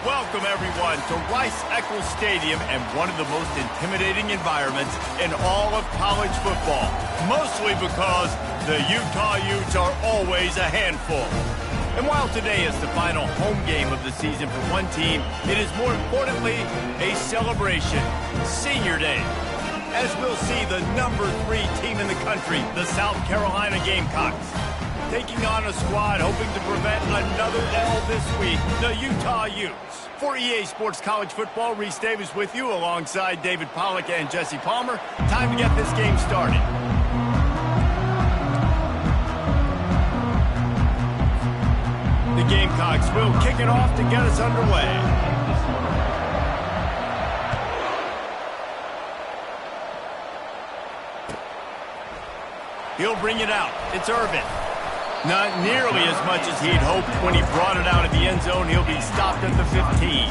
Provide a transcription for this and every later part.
Welcome, everyone, to Rice-Eccles Stadium and one of the most intimidating environments in all of college football, mostly because the Utah Utes are always a handful. And while today is the final home game of the season for one team, it is more importantly a celebration, Senior Day. As we'll see the number 3 team in the country, the South Carolina Gamecocks, taking on a squad hoping to prevent another L this week, the Utah Utes. For EA Sports College Football, Reese Davis with you alongside David Pollack and Jesse Palmer. Time to get this game started. The Gamecocks will kick it off to get us underway. He'll bring it out. It's Irvin. Not nearly as much as he'd hoped when he brought it out of the end zone. He'll be stopped at the 15.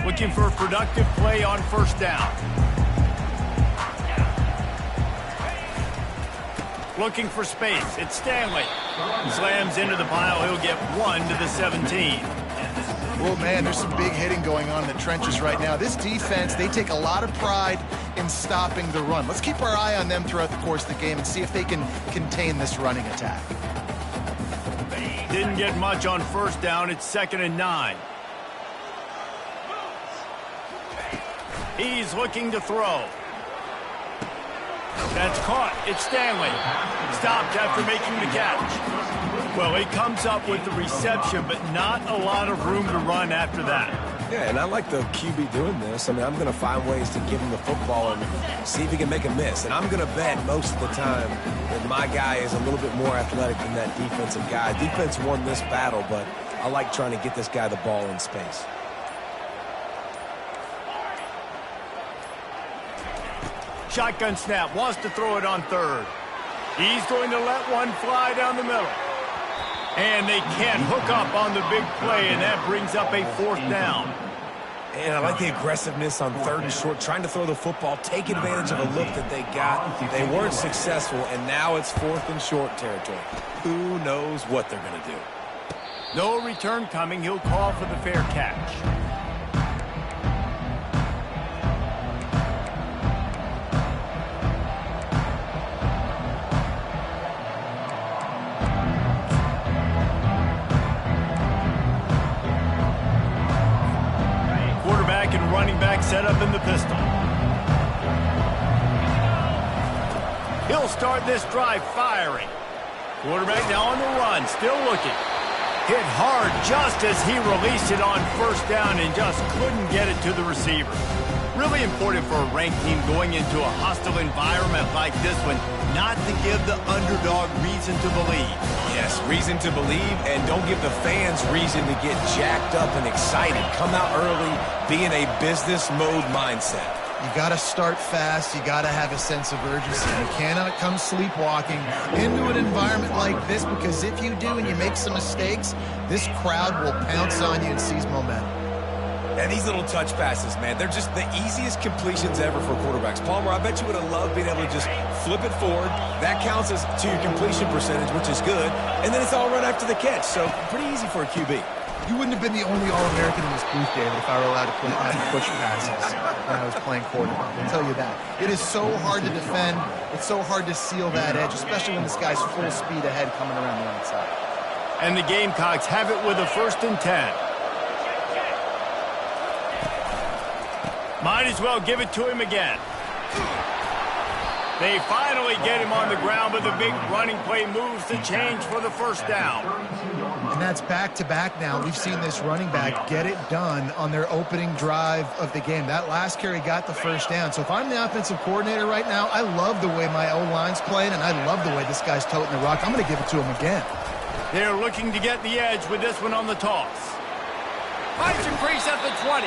Looking for a productive play on first down. Looking for space. It's Stanley. He slams into the pile. He'll get 1 to the 17. Well, man, there's some big hitting going on in the trenches right now. This defense, they take a lot of pride in stopping the run. Let's keep our eye on them throughout the course of the game and see if they can contain this running attack. Didn't get much on first down. It's 2nd and 9. He's looking to throw. That's caught. It's Stanley. Stopped after making the catch. Well, he comes up with the reception, but not a lot of room to run after that. Yeah, and I like the QB doing this. I mean, I'm going to find ways to give him the football and see if he can make a miss. And I'm going to bet most of the time that my guy is a little bit more athletic than that defensive guy. Defense won this battle, but I like trying to get this guy the ball in space. Shotgun snap, wants to throw it on third. He's going to let one fly down the middle. And they can't hook up on the big play, and that brings up a 4th down. And I like the aggressiveness on 3rd and short, trying to throw the football, take advantage of a look that they got. They weren't successful, and now it's 4th and short territory. Who knows what they're going to do? No return coming. He'll call for the fair catch. And running back set up in the pistol. He'll start this drive firing. Quarterback now on the run, still looking. Hit hard just as he released it on first down and just couldn't get it to the receiver. Really important for a ranked team going into a hostile environment like this one, not to give the underdog reason to believe. Yes, reason to believe, and don't give the fans reason to get jacked up and excited. Come out early, be in a business mode mindset. You got to start fast. You got to have a sense of urgency. You cannot come sleepwalking into an environment like this, because if you do and you make some mistakes, this crowd will pounce on you and seize momentum. And these little touch passes, man, they're just the easiest completions ever for quarterbacks. Palmer, I bet you would have loved being able to just flip it forward. That counts as to your completion percentage, which is good. And then it's all right after the catch, so pretty easy for a QB. You wouldn't have been the only All-American in this booth, David, if I were allowed to push passes when I was playing quarterback. I'll tell you that. It is so hard to defend. It's so hard to seal that edge, especially when this guy's full speed ahead coming around the outside. And the Gamecocks have it with a 1st and 10. Might as well give it to him again. They finally get him on the ground, but the big running play moves the change for the first down. And that's back-to-back now. We've seen this running back get it done on their opening drive of the game. That last carry got the first down. So if I'm the offensive coordinator right now, I love the way my O-line's playing, and I love the way this guy's toting the rock. I'm going to give it to him again. They're looking to get the edge with this one on the toss. Finds a crease at the 20.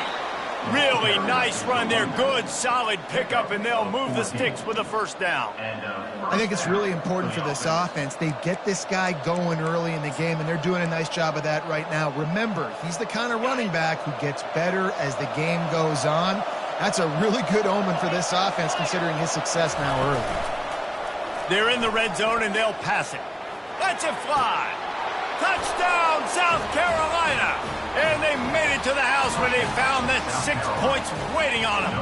Really nice run there. Good, solid pickup, and they'll move the sticks with a first down. I think it's really important for this offense. They get this guy going early in the game, and they're doing a nice job of that right now. Remember, he's the kind of running back who gets better as the game goes on. That's a really good omen for this offense, considering his success now early. They're in the red zone, and they'll pass it. Let's it fly. Touchdown, South Carolina. And they made it to the house where they found that 6 points waiting on them.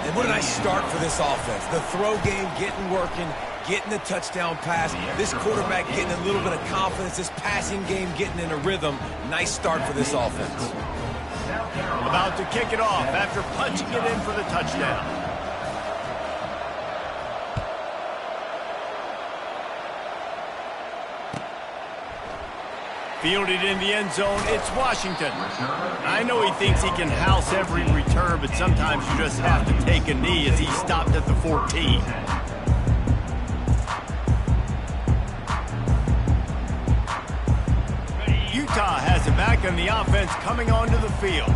And what a nice start for this offense. The throw game getting working, getting the touchdown pass. This quarterback getting a little bit of confidence. This passing game getting in a rhythm. Nice start for this offense. About to kick it off after punching it in for the touchdown. Fielded in the end zone, it's Washington. I know he thinks he can house every return, but sometimes you just have to take a knee as he stopped at the 14. Utah has it back on the offense coming onto the field.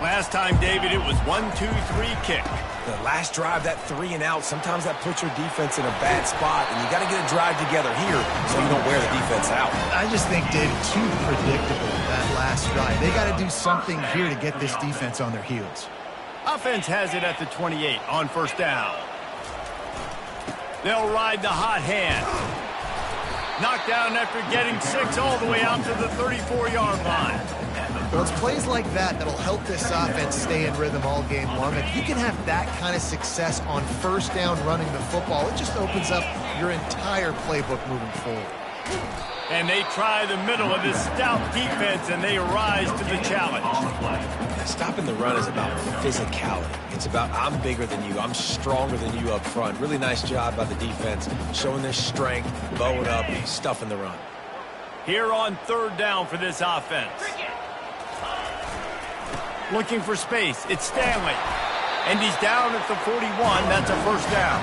Last time, David, it was 1-2-3 kick. The last drive, that 3 and out, sometimes that puts your defense in a bad spot, and you got to get a drive together here so you don't wear the defense out. I just think, David, too predictable, that last drive. They got to do something here to get this defense on their heels. Offense has it at the 28 on first down. They'll ride the hot hand. Knocked down after getting 6 all the way out to the 34-yard line. Well, it's plays like that that'll help this offense stay in rhythm all game long. If you can have that kind of success on first down running the football, it just opens up your entire playbook moving forward. And they try the middle of this stout defense, and they rise to the challenge. Stopping the run is about physicality. It's about I'm bigger than you, I'm stronger than you up front. Really nice job by the defense, showing their strength, bowing up, stuffing the run. Here on third down for this offense. Looking for space, it's Stanley. And he's down at the 41, that's a first down.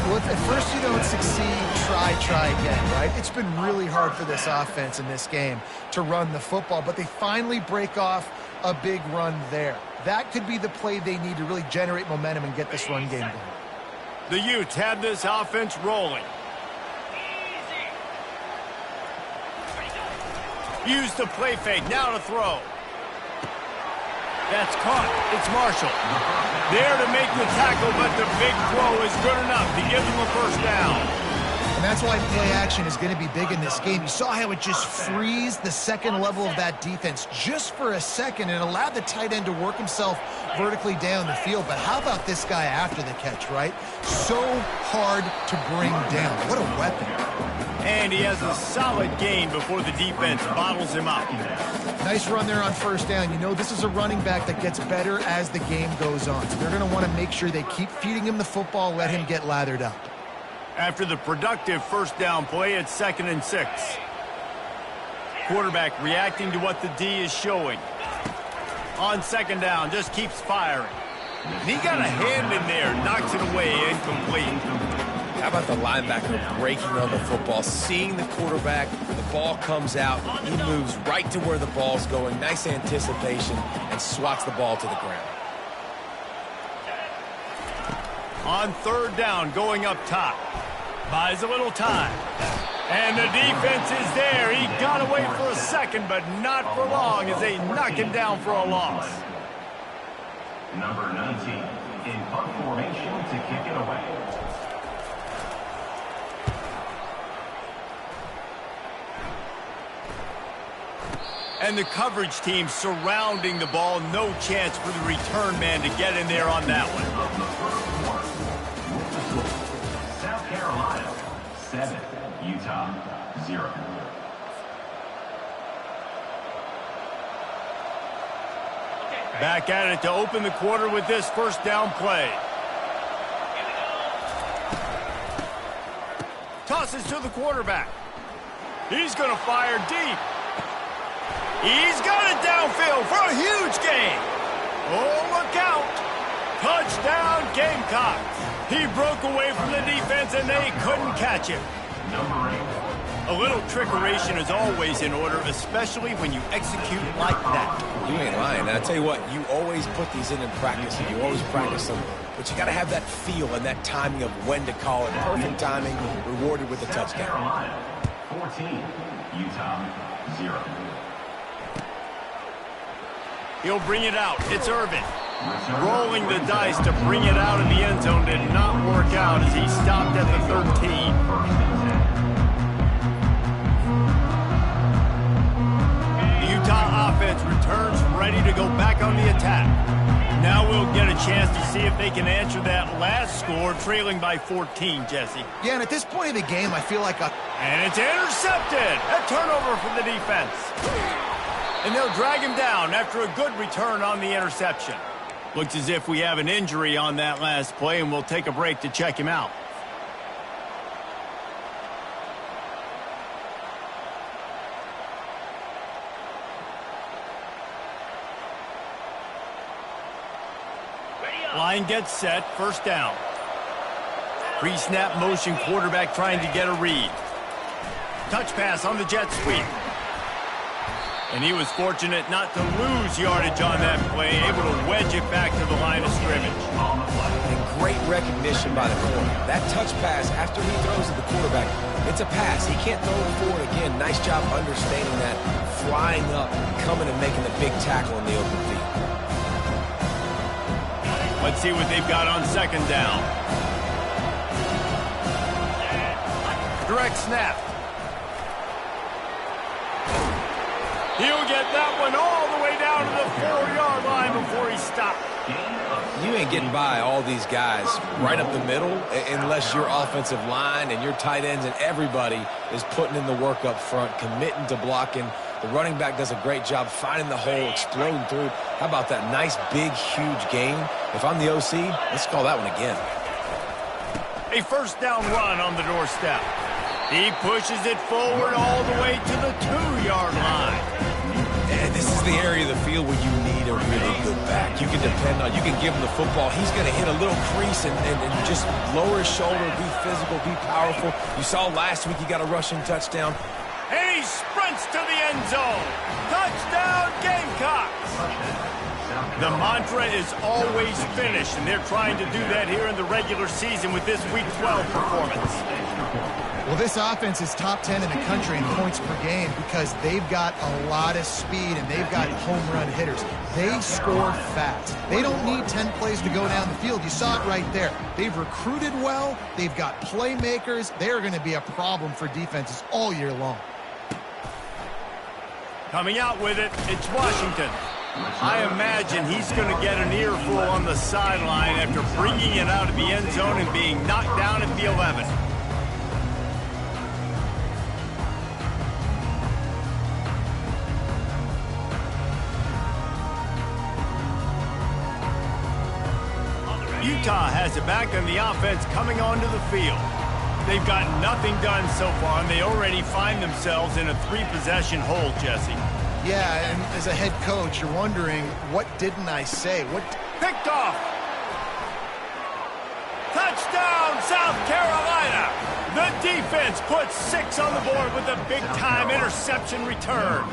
Well, if at first you don't succeed, try again, right? It's been really hard for this offense in this game to run the football, but they finally break off a big run there. That could be the play they need to really generate momentum and get this run game going. The Utes have this offense rolling. Use the play fake, now to throw. That's caught. It's Marshall. There to make the tackle, but the big throw is good enough to give them a first down. And that's why play action is going to be big in this game. You saw how it just frees the second level of that defense just for a second and allowed the tight end to work himself vertically down the field. But how about this guy after the catch, right? So hard to bring down. What a weapon. And he has a solid gain before the defense bottles him up. Nice run there on first down. You know, this is a running back that gets better as the game goes on. So they're going to want to make sure they keep feeding him the football, let him get lathered up. After the productive first down play, it's 2nd and 6. Quarterback reacting to what the D is showing. On second down, just keeps firing. And he got a hand in there, knocks it away, incomplete. How about the linebacker breaking on the football, seeing the quarterback, the ball comes out, he moves right to where the ball's going, nice anticipation, and swats the ball to the ground. On third down, going up top. Buys a little time. And the defense is there. He got away for a second, but not for long as they knock him down for a loss. Number 19 in punt formation to kick it away. And the coverage team surrounding the ball. No chance for the return man to get in there on that one. South Carolina, 7. Utah, 0. Back at it to open the quarter with this first down play. Tosses to the quarterback. He's going to fire deep. He's got it downfield for a huge gain. Oh, look out. Touchdown, Gamecocks. He broke away from the defense, and they couldn't catch him. Number A little trickeration is always in order, especially when you execute like that. You ain't lying. And I tell you what, you always put these in practice, and you always practice them. But you got to have that feel and that timing of when to call it. Perfect timing, rewarded with a touchdown. Carolina, 14. Utah, 0. He'll bring it out. It's Irvin. Rolling the dice to bring it out of the end zone did not work out as he stopped at the 13. The Utah offense returns ready to go back on the attack. Now we'll get a chance to see if they can answer that last score, trailing by 14, Jesse. Yeah, and at this point of the game, I feel like And it's intercepted. A turnover for the defense. And they'll drag him down after a good return on the interception. Looks as if we have an injury on that last play, and we'll take a break to check him out. Line gets set, first down. Pre-snap motion quarterback trying to get a read. Touch pass on the jet sweep. And he was fortunate not to lose yardage on that play, able to wedge it back to the line of scrimmage. And great recognition by the corner. That touch pass, after he throws at the quarterback, it's a pass. He can't throw it forward again. Nice job understanding that, flying up, coming and making the big tackle in the open field. Let's see what they've got on second down. Direct snap. He'll get that one all the way down to the 4-yard line before he stopped. You ain't getting by all these guys right up the middle unless your offensive line and your tight ends and everybody is putting in the work up front, committing to blocking. The running back does a great job finding the hole, exploding through. How about that nice, big, huge gain? If I'm the OC, let's call that one again. A first down run on the doorstep. He pushes it forward all the way to the 2-yard line. And this is the area of the field where you need a really good back. You can depend on, you can give him the football. He's going to hit a little crease and just lower his shoulder, be physical, be powerful. You saw last week he got a rushing touchdown. And he sprints to the end zone. Touchdown, Gamecocks. The mantra is always finish, and they're trying to do that here in the regular season with this Week 12 performance. Well, this offense is top 10 in the country in points per game because they've got a lot of speed and they've got home run hitters. They score fast. They don't need 10 plays to go down the field. You saw it right there. They've recruited well. They've got playmakers. They're going to be a problem for defenses all year long. Coming out with it, it's Washington. I imagine he's going to get an earful on the sideline after bringing it out of the end zone and being knocked down at the 11. Utah has it back and the offense coming onto the field. They've got nothing done so far, and they already find themselves in a 3-possession hole, Jesse. Yeah, and as a head coach, you're wondering, what didn't I say? What picked off. Touchdown, South Carolina. The defense puts 6 on the board with a big-time interception return.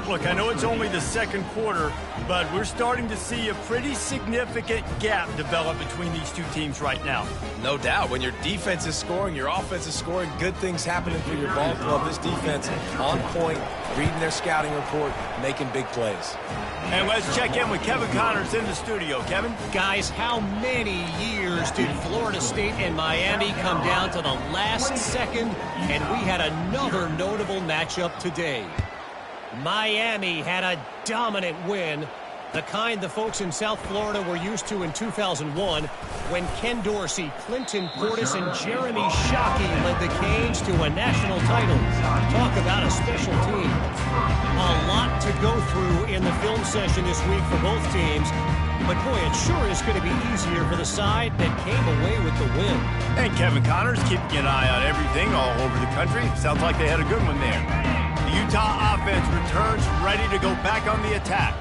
Look, I know it's only the second quarter, but we're starting to see a pretty significant gap develop between these two teams right now. No doubt. When your defense is scoring, your offense is scoring, good things happening for your ball club. This defense on point, reading their scouting report, making big plays. And let's check in with Kevin Connors in the studio. Kevin? Guys, how many years did Florida State and Miami come down to the last second, and we had another notable matchup today? Miami had a dominant win, the kind the folks in South Florida were used to in 2001 when Ken Dorsey, Clinton Portis, and Jeremy Shockey led the Canes to a national title. Talk about a special team. A lot to go through in the film session this week for both teams, but boy, it sure is going to be easier for the side that came away with the win. And Kevin Connors keeping an eye on everything all over the country. Sounds like they had a good one there. The Utah offense returns ready to go back on the attack.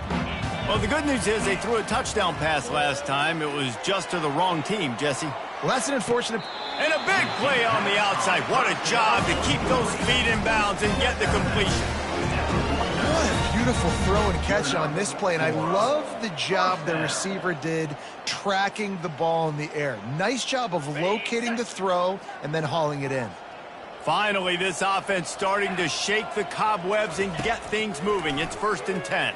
Well, the good news is they threw a touchdown pass last time. It was just to the wrong team, Jesse. Well, that's an unfortunate. And a Big play on the outside. What a job to keep those feet in bounds and get the completion. What a beautiful throw and catch on this play, and I love the job the receiver did tracking the ball in the air. Nice job of locating the throw and then hauling it in. Finally, this offense starting to shake the cobwebs and get things moving. It's 1st and 10.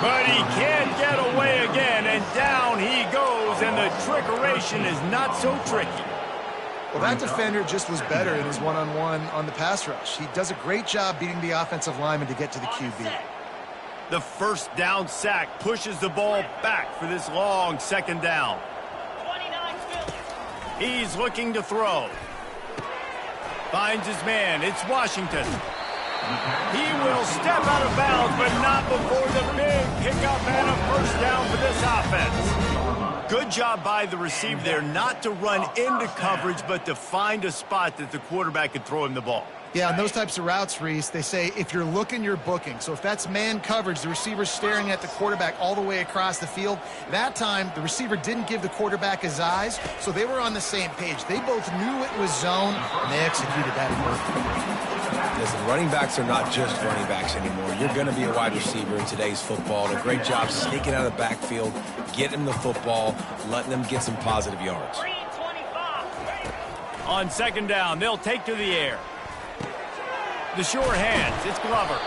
But he can't get away again, and down he goes, and the trickeration is not so tricky. Well, that defender just was better in his one-on-one on the pass rush. He does a great job beating the offensive lineman to get to the QB. The 1st down sack pushes the ball back for this long 2nd down. He's looking to throw. Finds his man. It's Washington. He will step out of bounds, but not before the big pickup and a 1st down for this offense. Good job by the receiver there not to run into coverage, but to find a spot that the quarterback could throw him the ball. Yeah, on those types of routes, Reese, they say if you're looking, you're booking. So if that's man coverage, the receiver's staring at the quarterback all the way across the field. That time, the receiver didn't give the quarterback his eyes, so they were on the same page. They both knew it was zone, and they executed that perfectly. Listen, running backs are not just running backs anymore. You're going to be a wide receiver in today's football. And a great job sneaking out of the backfield, getting the football, letting them get some positive yards. On 2nd down, they'll take to the air. The sure hands, it's Glover.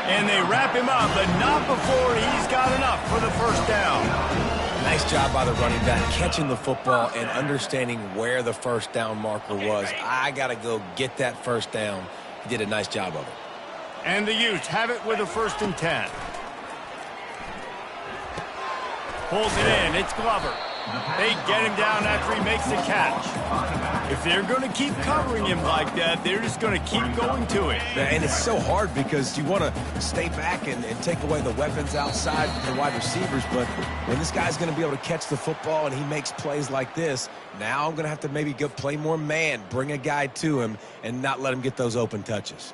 And they wrap him up, but not before he's got enough for the 1st down. Nice job by the running back, catching the football and understanding where the 1st down marker was. I got to go get that 1st down. He did a nice job of it. And the Utes have it with a 1st and 10. Pulls it in, it's Glover. They get him down after he makes the catch. If they're going to keep covering him like that, they're just going to keep going to it. And it's so hard because you want to stay back and take away the weapons outside from the wide receivers. But when this guy's going to be able to catch the football and he makes plays like this, now I'm going to have to maybe go play more man, bring a guy to him, and not let him get those open touches.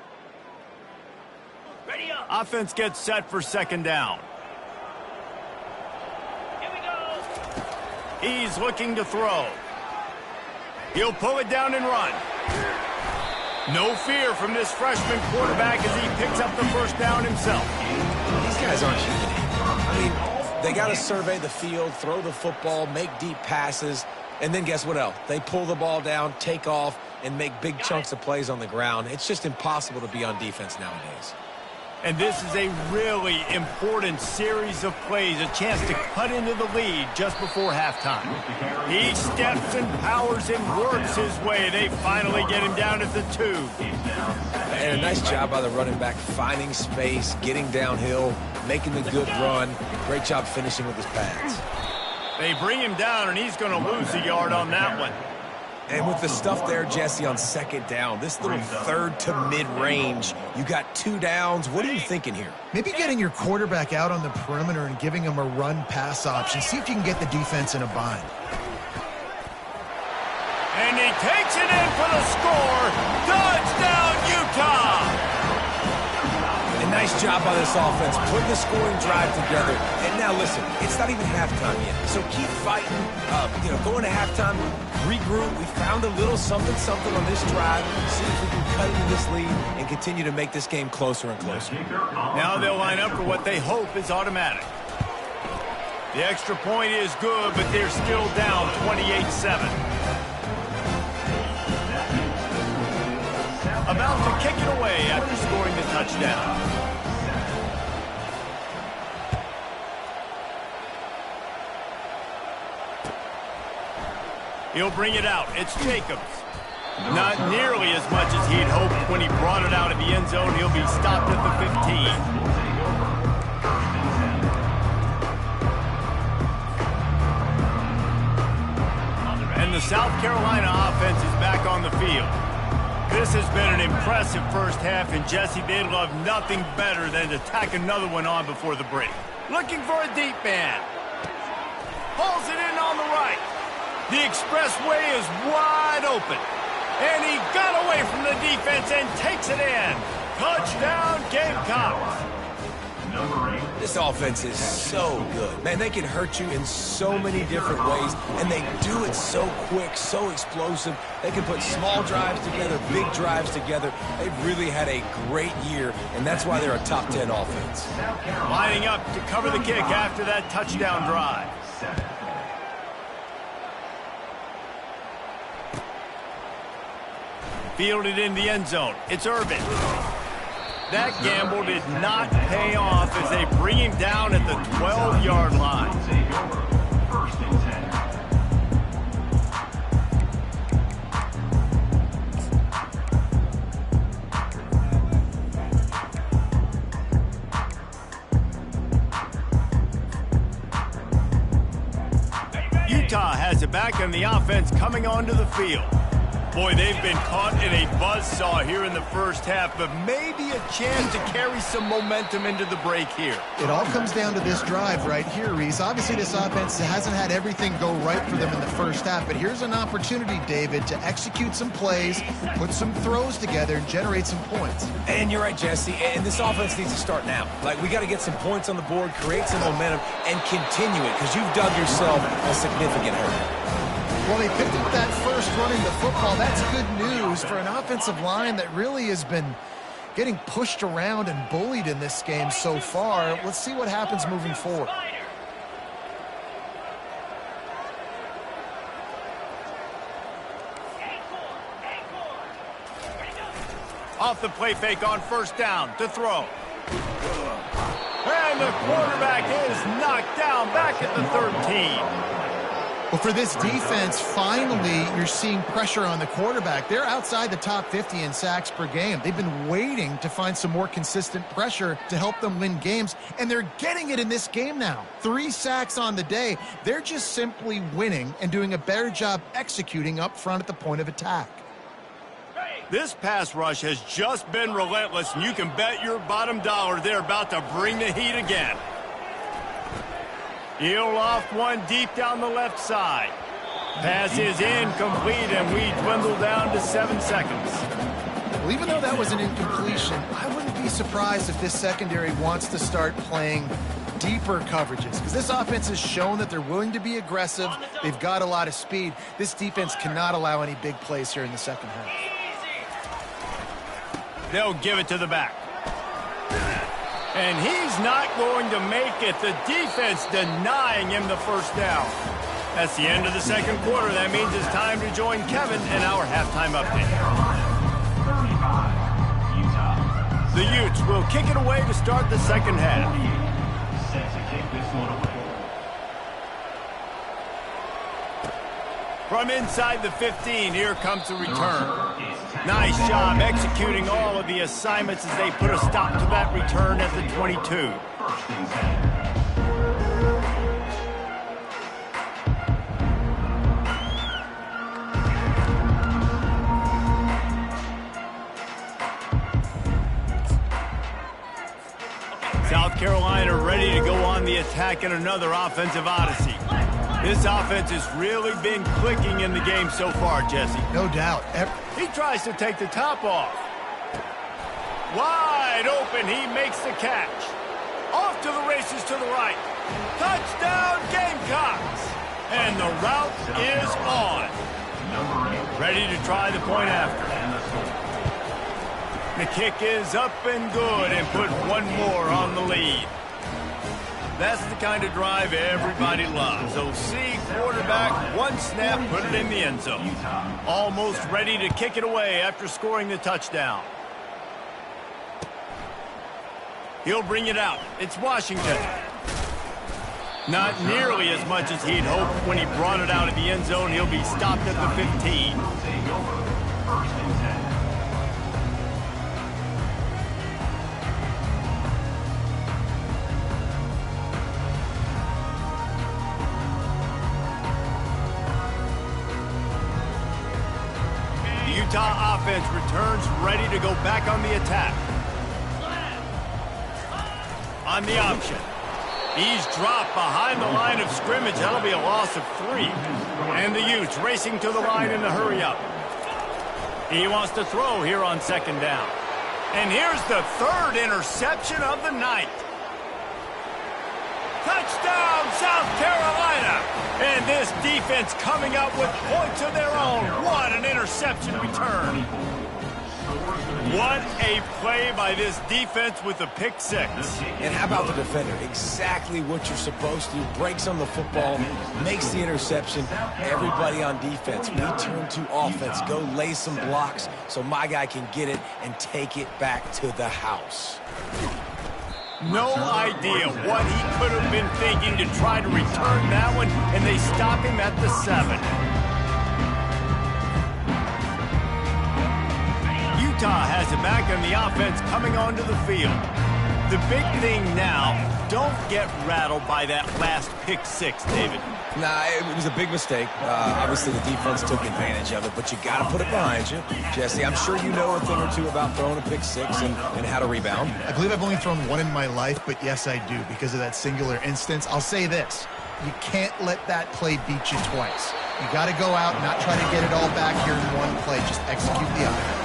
Offense gets set for 2nd down. He's looking to throw. He'll pull it down and run. No fear from this freshman quarterback as he picks up the 1st down himself. These guys aren't human. I mean, they got to survey the field, throw the football, make deep passes, and then guess what else? They pull the ball down, take off, and make big chunks of plays on the ground. It's just impossible to be on defense nowadays. And this is a really important series of plays, a chance to cut into the lead just before halftime. He steps and powers and works his way. They finally get him down at the 2. And a nice job by the running back, finding space, getting downhill, making the good run. Great job finishing with his pads. They bring him down, and he's going to lose a yard on that one. And with the stuff there, Jesse, on 2nd down, this little 3rd to mid-range, you got 2 downs. What are you thinking here? Maybe getting your quarterback out on the perimeter and giving him a run-pass option. See if you can get the defense in a bind. And he takes it in for the score. Touchdown, Utah! A nice job by this offense, putting the scoring drive together. And now listen, it's not even halftime yet, so keep fighting. Going to halftime, regroup. We found a little something on this drive. See if we can cut into this lead and continue to make this game closer and closer. Now they'll line up for what they hope is automatic. The extra point is good, but they're still down 28-7. About to kick it away after scoring the touchdown. He'll bring it out. It's Jacobs. Not nearly as much as he'd hoped when he brought it out of the end zone. He'll be stopped at the 15. And the South Carolina offense is back on the field. This has been an impressive 1st half, and Jesse, they'd love nothing better than to tack another one on before the break. Looking for a deep man. Pulls it in on the right. The expressway is wide open. And he got away from the defense and takes it in. Touchdown, Gamecocks. This offense is so good. Man, they can hurt you in so many different ways, and they do it so quick, so explosive. They can put small drives together, big drives together. They've really had a great year, and that's why they're a top 10 offense. Lining up to cover the kick after that touchdown drive. Fielded in the end zone. It's Irvin. That gamble did not pay off as they bring him down at the 12-yard line. First and 10. Utah has it back and the offense coming onto the field. Boy, they've been caught in a buzzsaw here in the first half, but maybe a chance to carry some momentum into the break here. It all comes down to this drive right here, Reese. Obviously, this offense hasn't had everything go right for them in the first half, but here's an opportunity, David, to execute some plays, put some throws together, and generate some points. And you're right, Jesse, and this offense needs to start now. Like, we got to get some points on the board, create some momentum, and continue it, because you've dug yourself a significant hurt. Well, they picked up that first running the football. That's good news for an offensive line that really has been getting pushed around and bullied in this game so far. Let's see what happens moving forward. Off the play fake on first down to throw. And the quarterback is knocked down back at the 13. Well, for this defense, finally, you're seeing pressure on the quarterback. They're outside the top 50 in sacks per game. They've been waiting to find some more consistent pressure to help them win games, and they're getting it in this game now. 3 sacks on the day. They're just simply winning and doing a better job executing up front at the point of attack. This pass rush has just been relentless, and you can bet your bottom dollar they're about to bring the heat again. He'll loft one deep down the left side. Pass is incomplete, and we dwindle down to 7 seconds. Well, even though that was an incompletion, I wouldn't be surprised if this secondary wants to start playing deeper coverages, because this offense has shown that they're willing to be aggressive. They've got a lot of speed. This defense cannot allow any big plays here in the second half. They'll give it to the back. And he's not going to make it. The defense denying him the first down. That's the end of the second quarter. That means it's time to join Kevin in our halftime update. The Utes will kick it away to start the second half. Set to kick this one away. From inside the 15, here comes the return. Nice job executing all of the assignments as they put a stop to that return at the 22. First and 10. South Carolina ready to go on the attack in another offensive odyssey. This offense has really been clicking in the game so far, Jesse. No doubt. He tries to take the top off. Wide open, he makes the catch. Off to the races to the right. Touchdown, Gamecocks! And the route is on. Ready to try the point after. The kick is up and good and put one more on the lead. That's the kind of drive everybody loves. OC quarterback, one snap, put it in the end zone. Almost ready to kick it away after scoring the touchdown. He'll bring it out. It's Washington. Not nearly as much as he'd hoped when he brought it out of the end zone. He'll be stopped at the 15. First and 10. Utah offense returns ready to go back on the attack. On the option. He's dropped behind the line of scrimmage. That'll be a loss of 3. And the Utes racing to the line in the hurry up. He wants to throw here on second down. And here's the 3rd interception of the night. Touchdown, South Carolina! And this defense coming up with points of their own. What an interception return. What a play by this defense with a pick six. And how about the defender? Exactly what you're supposed to do. Breaks on the football, makes the interception. Everybody on defense, we turn to offense. Go lay some blocks so my guy can get it and take it back to the house. No idea what he could have been thinking to try to return that one, and they stop him at the 7. Utah has it back on the offense coming onto the field. The big thing now, don't get rattled by that last pick six, David. Nah, it was a big mistake. Obviously, the defense took advantage of it, but you got to put it behind you. Jesse, I'm sure you know a thing or two about throwing a pick six and how to rebound. I believe I've only thrown one in my life, but yes, I do because of that singular instance. I'll say this. You can't let that play beat you twice. You got to go out and not try to get it all back here in one play. Just execute the offense.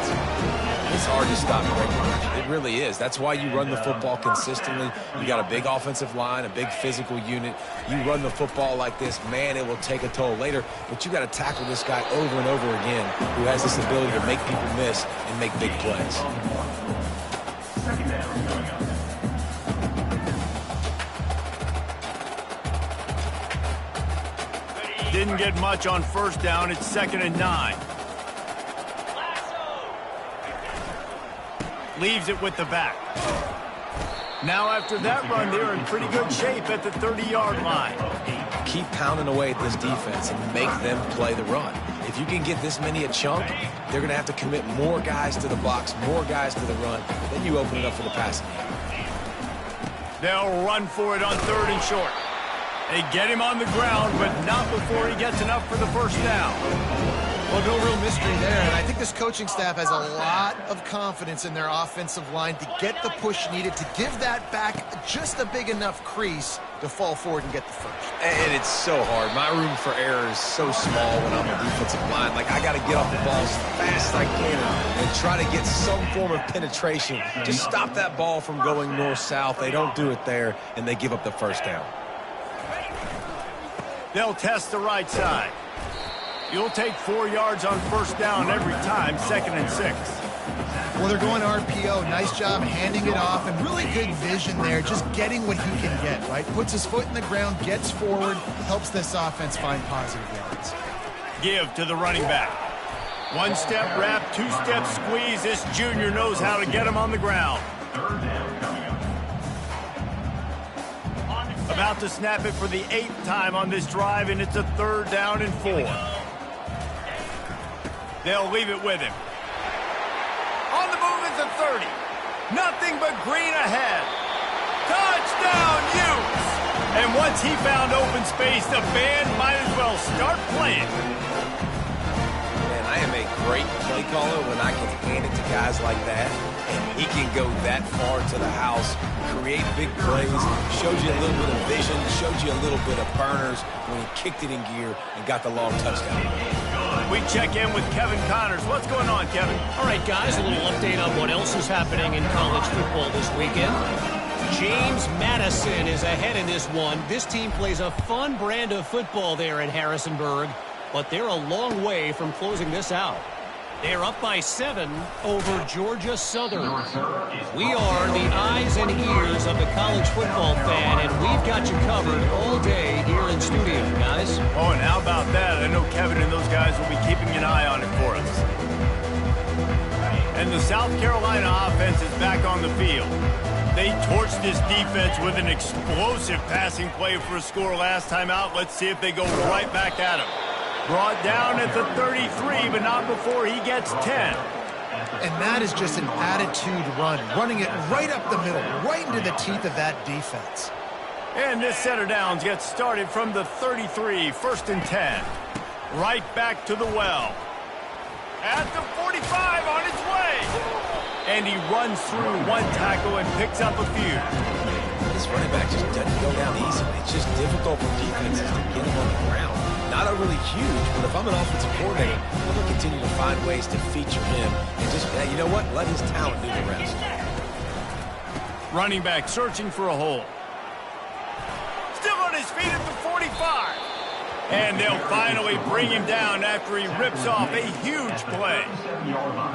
It's hard to stop great production. It really is. That's why you run the football consistently. You got a big offensive line, a big physical unit. You run the football like this, man, it will take a toll later. But you got to tackle this guy over and over again who has this ability to make people miss and make big plays. Second down coming up. Didn't get much on first down. It's 2nd and 9. Leaves it with the back. Now after that run, they're in pretty good shape at the 30-yard line. Keep pounding away at this defense and make them play the run. If you can get this many a chunk, they're going to have to commit more guys to the box, more guys to the run. Then you open it up for the passing game. They'll run for it on 3rd and short. They get him on the ground, but not before he gets enough for the first down. Well, no real mystery there, and I think this coaching staff has a lot of confidence in their offensive line to get the push needed to give that back just a big enough crease to fall forward and get the first. And it's so hard. My room for error is so small when I'm a defensive line. Like, I got to get off the ball as fast as I can and try to get some form of penetration. Just stop that ball from going north-south. They don't do it there, and they give up the first down. They'll test the right side. You'll take 4 yards on first down every time, 2nd and 6. Well, they're going RPO. Nice job handing it off, and really good vision there, just getting what he can get, right? Puts his foot in the ground, gets forward, helps this offense find positive yards. Give to the running back. 1-step wrap, 2-step squeeze. This junior knows how to get him on the ground. Third down coming up. About to snap it for the 8th time on this drive, and it's a 3rd down and 4. They'll leave it with him. On the move is a 30. Nothing but green ahead. Touchdown, Utes! And once he found open space, the band might as well start playing. Man, I am a great play caller when I can hand it to guys like that, and he can go that far to the house, create big plays, shows you a little bit of vision, shows you a little bit of burners when he kicked it in gear and got the long touchdown. We check in with Kevin Connors. What's going on, Kevin? All right, guys, a little update on what else is happening in college football this weekend. James Madison is ahead in this one. This team plays a fun brand of football there in Harrisonburg, but they're a long way from closing this out. They're up by 7 over Georgia Southern. We are the eyes and ears of the college football fan, and we've got you covered all day here in studio, guys. Oh, and how about that? I know Kevin and those guys will be keeping an eye on it for us. And the South Carolina offense is back on the field. They torched this defense with an explosive passing play for a score last time out. Let's see if they go right back at him. Brought down at the 33, but not before he gets 10. And that is just an attitude run, running it right up the middle, right into the teeth of that defense. And this set of downs gets started from the 33, 1st and 10. Right back to the well. At the 45 on its way. And he runs through one tackle and picks up a few. This running back just doesn't go down easily. It's just difficult for defenses to get him on the ground. Not overly huge, but if I'm an offensive coordinator, I'm going to continue to find ways to feature him and just, you know what, let his talent do the rest. Running back searching for a hole. his feet at the 45. And they'll finally bring him down after he rips off a huge play.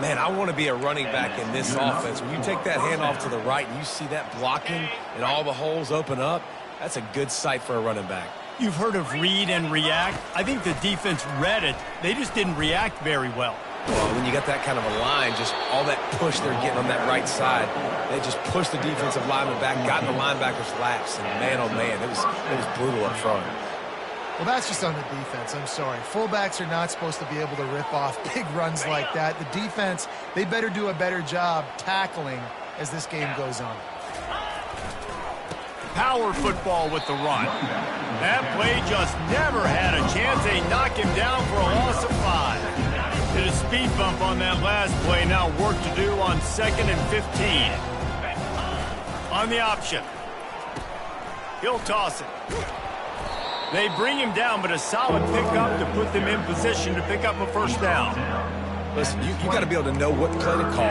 Man, I want to be a running back in this offense. When you take that handoff to the right and you see that blocking and all the holes open up, that's a good sight for a running back. You've heard of read and react. I think the defense read it. They just didn't react very well. Well, when you got that kind of a line, just all that push they're getting on that right side, they just pushed the defensive lineman back, got in the linebacker's laps, and man, oh man, it was brutal up front. Well, that's just on the defense. I'm sorry. Fullbacks are not supposed to be able to rip off big runs like that. The defense, they better do a better job tackling as this game goes on. Power football with the run. That play just never had a chance. They knock him down for a loss of 5. Did a speed bump on that last play. Now work to do on 2nd and 15. On the option. He'll toss it. They bring him down, but a solid pickup to put them in position to pick up a first down. Listen, you got to be able to know what play to call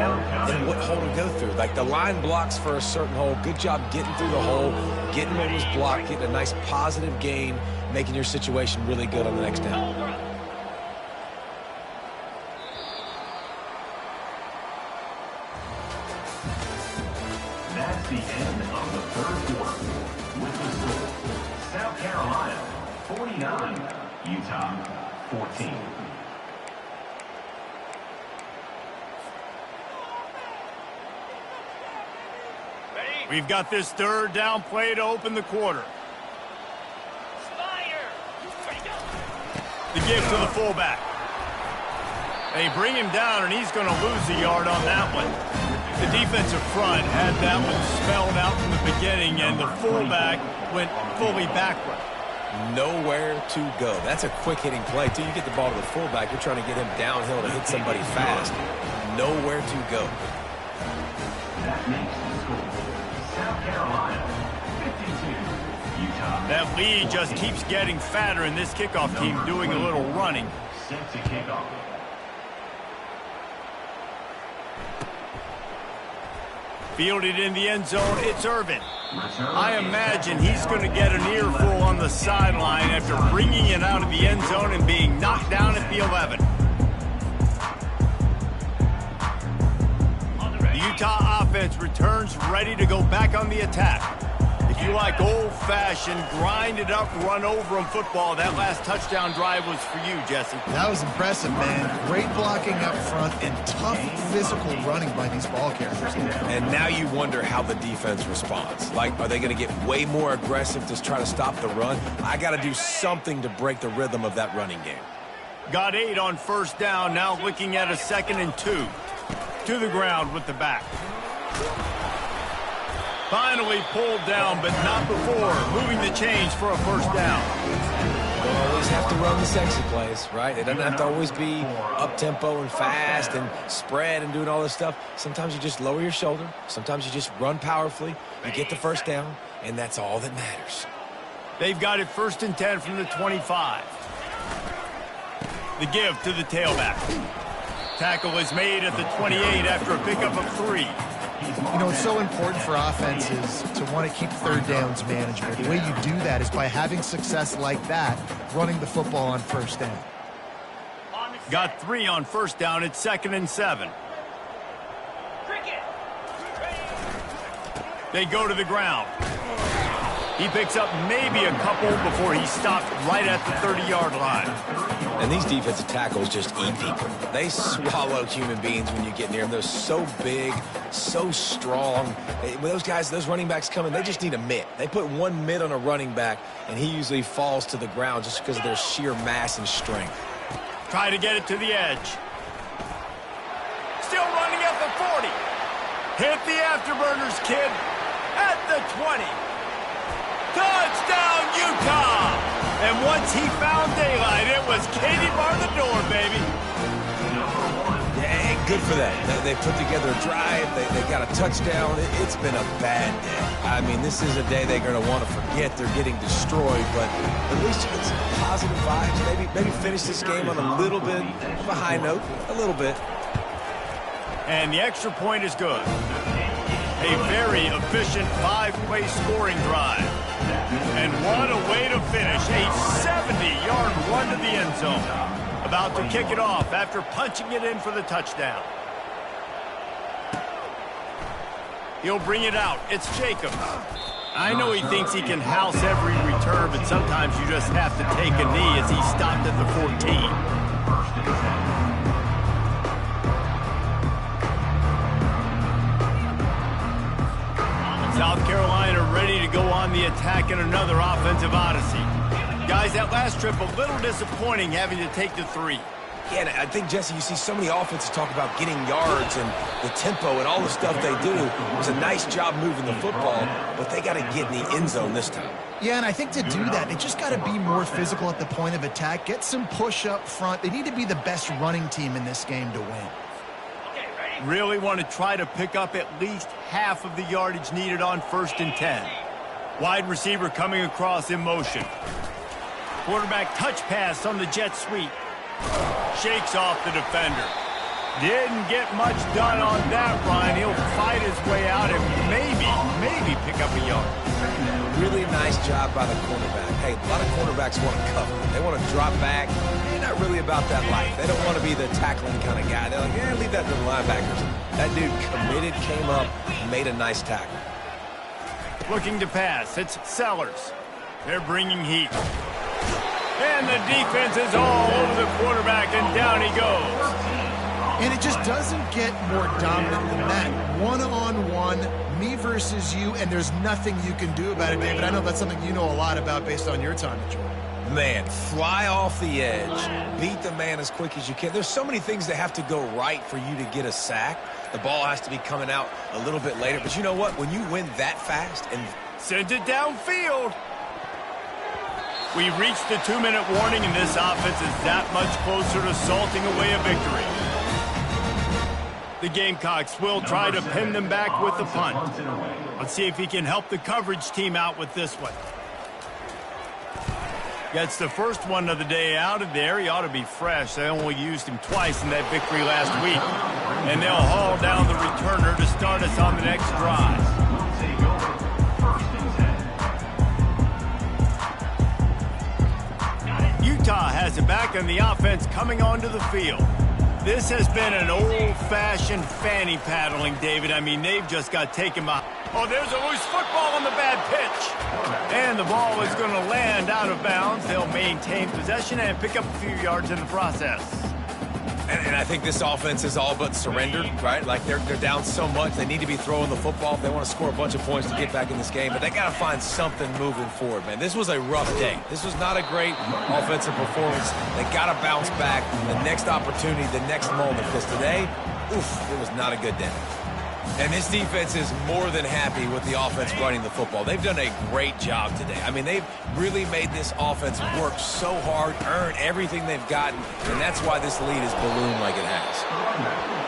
and what hole to go through. Like the line blocks for a certain hole. Good job getting through the hole, getting what was blocked, getting a nice positive gain, making your situation really good on the next down. That's the end of the third quarter. With the score, South Carolina 49, Utah 14. We've got this third down play to open the quarter. The give to the fullback. They bring him down, and he's going to lose a yard on that one. The defensive front had that one spelled out from the beginning, and the fullback went fully backward. Nowhere to go. That's a quick-hitting play. Till you get the ball to the fullback, you're trying to get him downhill to hit somebody fast. Nowhere to go. That makes the score South Carolina 52, Utah. That lead just keeps getting fatter, and this kickoff team doing a little running. Set to kick off. Fielded in the end zone, it's Irvin. I imagine he's going to get an earful on the sideline after bringing it out of the end zone and being knocked down at the 11. The Utah offense returns ready to go back on the attack. If you like old-fashioned, grind-it-up, run-over-'em football, that last touchdown drive was for you, Jesse. That was impressive, man. Great blocking up front and tough physical running by these ball carriers. And now you wonder how the defense responds. Like, are they going to get way more aggressive to try to stop the run? I got to do something to break the rhythm of that running game. Got 8 on first down, now looking at a 2nd and 2. To the ground with the back. Finally pulled down, but not before moving the chains for a first down. Don't always have to run the sexy plays, right? It doesn't have to always be up-tempo and fast and spread and doing all this stuff. Sometimes you just lower your shoulder. Sometimes you just run powerfully. You get the first down, and that's all that matters. They've got it 1st and 10 from the 25. The give to the tailback. Tackle is made at the 28 after a pickup of 3. You know, it's so important for offenses to want to keep third downs manageable. The way you do that is by having success like that, running the football on first down. Got 3 on first down at 2nd and 7. They go to the ground. He picks up maybe a couple before he stopped right at the 30-yard line. And these defensive tackles just eat people. They swallow human beings when you get near them. They're so big, so strong. When those guys, those running backs come in, they just need a mitt. They put one mitt on a running back, and he usually falls to the ground just because of their sheer mass and strength. Try to get it to the edge. Still running at the 40. Hit the afterburners, kid. At the 20. Touchdown, Utah! And once he found daylight, it was Katie bar the door, baby. Yeah, good for them. They put together a drive. They got a touchdown. It's been a bad day. I mean, this is a day they're going to want to forget. They're getting destroyed, but at least you get some positive vibes. Maybe finish this game on a little bit of a high note. A little bit. And the extra point is good. A very efficient 5-play scoring drive. And what a way to finish. A 70-yard run to the end zone. About to kick it off after punching it in for the touchdown. He'll bring it out. It's Jacob. I know he thinks he can house every return, but sometimes you just have to take a knee as he stopped at the 14. South Carolina ready to go on the attack in another offensive odyssey. Guys, that last trip a little disappointing having to take the 3. Yeah, and I think, Jesse, you see so many offenses talk about getting yards and the tempo and all the stuff they do. It was a nice job moving the football, but they got to get in the end zone this time. Yeah, and I think to do that, they just got to be more physical at the point of attack, get some push up front. They need to be the best running team in this game to win. Really want to try to pick up at least half of the yardage needed on 1st and 10. Wide receiver coming across in motion. Quarterback touch pass on the jet sweep. Shakes off the defender. Didn't get much done on that run. He'll fight his way out and maybe pick up a yard. Really nice job by the cornerback. Hey, a lot of cornerbacks want to cover. They want to drop back. They're not really about that life. They don't want to be the tackling kind of guy. They're like, yeah, leave that to the linebackers. That dude committed, came up, made a nice tackle. Looking to pass. It's Sellers. They're bringing heat. And the defense is all over the quarterback, and down he goes. And it just doesn't get more dominant than that. One-on-one, me versus you, and there's nothing you can do about it, David. I know that's something you know a lot about based on your time at Georgia. Man, fly off the edge, beat the man as quick as you can. There's so many things that have to go right for you to get a sack. The ball has to be coming out a little bit later. But you know what? When you win that fast and send it downfield. We've reached the 2-minute warning, and this offense is that much closer to salting away a victory. The Gamecocks will try to pin them back with the punt. Let's see if he can help the coverage team out with this one. Gets the first one of the day out of there. He ought to be fresh. They only used him twice in that victory last week. And they'll haul down the returner to start us on the next drive. Utah has it back, and the offense coming onto the field. This has been an old-fashioned fanny paddling, David. I mean, they've just got taken by... Oh, there's a loose football on the bad pitch. And the ball is going to land out of bounds. They'll maintain possession and pick up a few yards in the process. And I think this offense is all but surrendered, right? Like, they're down so much. They need to be throwing the football if they want to score a bunch of points to get back in this game. But they got to find something moving forward, man. This was a rough day. This was not a great offensive performance. They got to bounce back. The next opportunity, the next moment. Because today, it was not a good day. And this defense is more than happy with the offense running the football. They've done a great job today. I mean, they've really made this offense work so hard, earn everything they've gotten, and that's why this lead is ballooned like it has.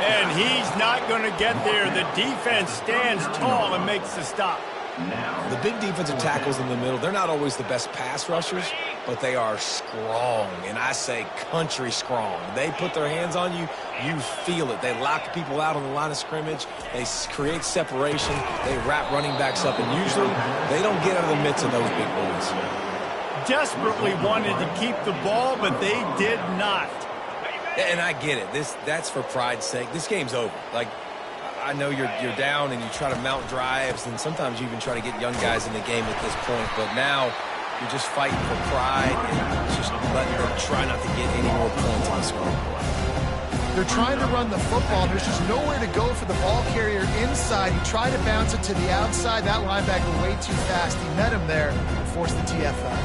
And he's not going to get there. The defense stands tall and makes the stop. The big defensive tackles in the middle, they're not always the best pass rushers, but they are strong, and I say country strong. They put their hands on you, you feel it. They lock people out on the line of scrimmage. They create separation. They wrap running backs up, and usually they don't get out of the midst of those big boys. Desperately wanted to keep the ball, but they did not. And I get it. That's for pride's sake. This game's over. Like, I know you're down and you try to mount drives, and sometimes you even try to get young guys in the game at this point, but now you're just fighting for pride and just letting them try not to get any more points on the score. They're trying to run the football. There's just nowhere to go for the ball carrier inside. He tried to bounce it to the outside. That linebacker way too fast. He met him there and forced the TFL.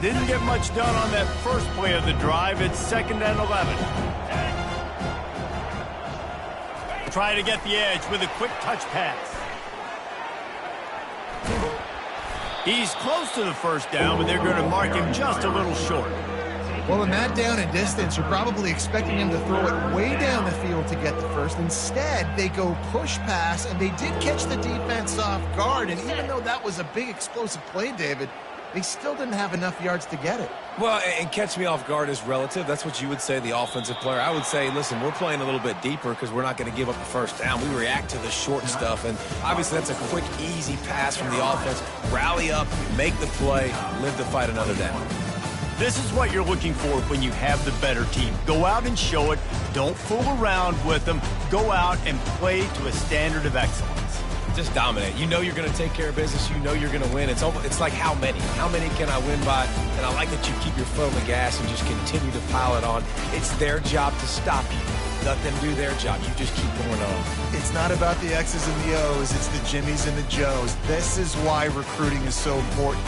Didn't get much done on that first play of the drive. It's 2nd and 11. Try to get the edge with a quick touch pass. He's close to the first down, but they're going to mark him just a little short. Well, in that down and distance, you're probably expecting him to throw it way down the field to get the first. Instead, they go push pass, and they did catch the defense off guard. And even though that was a big explosive play, David, they still didn't have enough yards to get it. Well, and catch me off guard is relative. That's what you would say, the offensive player. I would say, listen, we're playing a little bit deeper because we're not going to give up the first down. We react to the short stuff, and obviously that's a quick, easy pass from the offense. Rally up, make the play, live to fight another down. This is what you're looking for when you have the better team. Go out and show it. Don't fool around with them. Go out and play to a standard of excellence. Just dominate. You know you're going to take care of business. You know you're going to win. It's like how many? How many can I win by? And I like that you keep your foot on the gas and just continue to pile it on. It's their job to stop you. Let them do their job. You just keep going on. It's not about the X's and the O's. It's the Jimmies and the Joes. This is why recruiting is so important.